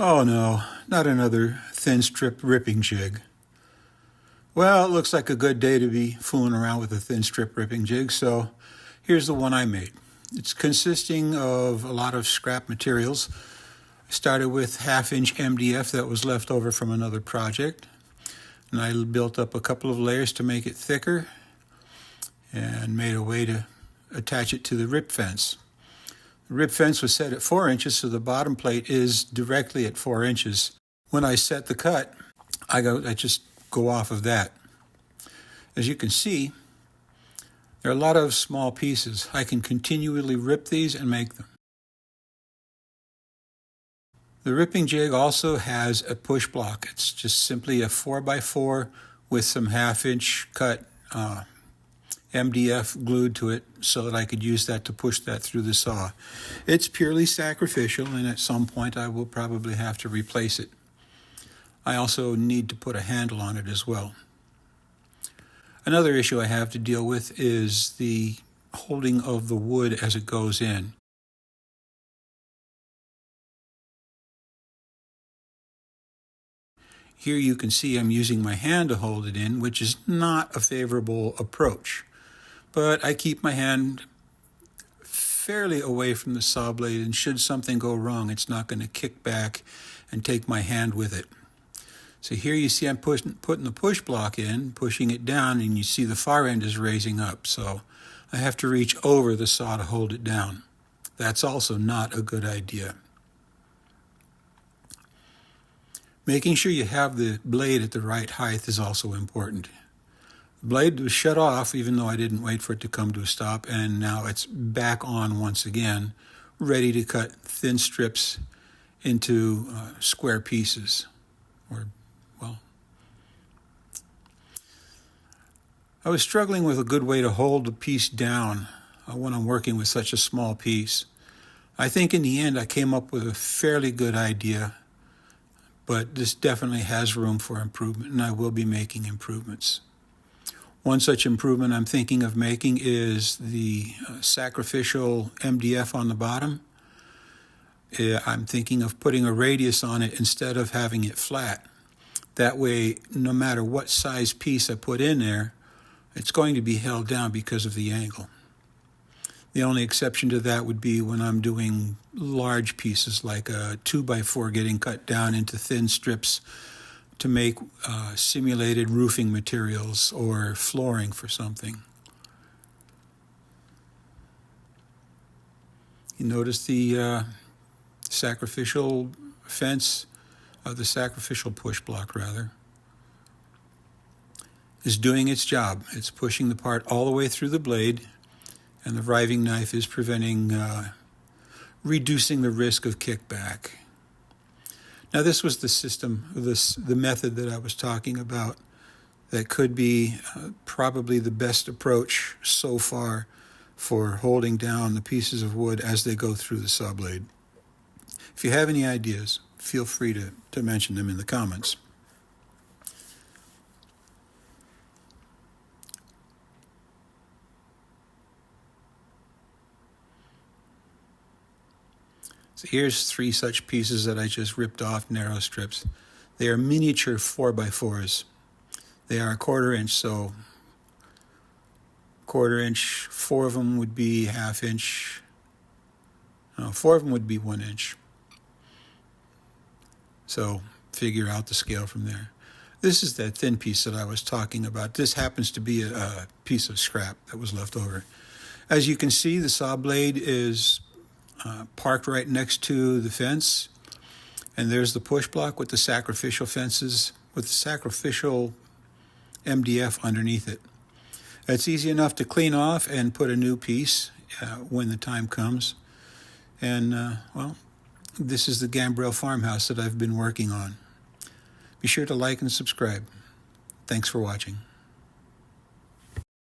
Oh no, not another thin strip ripping jig. Well, it looks like a good day to be fooling around with a thin strip ripping jig, so here's the one I made. It's consisting of a lot of scrap materials. I started with 1/2-inch MDF that was left over from another project, and I built up a couple of layers to make it thicker and made a way to attach it to the rip fence. The rip fence was set at 4 inches, so the bottom plate is directly at 4 inches. When I set the cut, I just go off of that. As you can see, there are a lot of small pieces. I can continually rip these and make them. The ripping jig also has a push block. It's just simply a 4x4 with some 1/2-inch cut MDF glued to it so that I could use that to push that through the saw. It's purely sacrificial, and at some point I will probably have to replace it. I also need to put a handle on it as well. Another issue I have to deal with is the holding of the wood as it goes in. Here you can see I'm using my hand to hold it in, which is not a favorable approach. But I keep my hand fairly away from the saw blade, and should something go wrong, it's not going to kick back and take my hand with it. So here you see I'm putting the push block in, pushing it down, and you see the far end is raising up. So I have to reach over the saw to hold it down. That's also not a good idea. Making sure you have the blade at the right height is also important. The blade was shut off even though I didn't wait for it to come to a stop, and now it's back on once again, ready to cut thin strips into square pieces. I was struggling with a good way to hold the piece down when I'm working with such a small piece. I think in the end I came up with a fairly good idea, but this definitely has room for improvement, and I will be making improvements. One such improvement I'm thinking of making is the sacrificial MDF on the bottom. I'm thinking of putting a radius on it instead of having it flat. That way, no matter what size piece I put in there, it's going to be held down because of the angle. The only exception to that would be when I'm doing large pieces like a 2x4 getting cut down into thin strips to make simulated roofing materials or flooring for something. You notice the sacrificial fence, the sacrificial push block rather, is doing its job. It's pushing the part all the way through the blade, and the riving knife is reducing the risk of kickback. Now this was the system, the method that I was talking about that could be probably the best approach so far for holding down the pieces of wood as they go through the saw blade. If you have any ideas, feel free to mention them in the comments. So here's 3 such pieces that I just ripped off, narrow strips. They are miniature 4x4s. They are 1/4 inch, so 1/4 inch, 4 of them would be 1/2 inch. No, 4 of them would be 1 inch. So figure out the scale from there. This is that thin piece that I was talking about. This happens to be a piece of scrap that was left over. As you can see, the saw blade is parked right next to the fence, and there's the push block with the sacrificial fences, with the sacrificial MDF underneath it. It's easy enough to clean off and put a new piece when the time comes. And this is the Gambrel Farmhouse that I've been working on. Be sure to like and subscribe. Thanks for watching.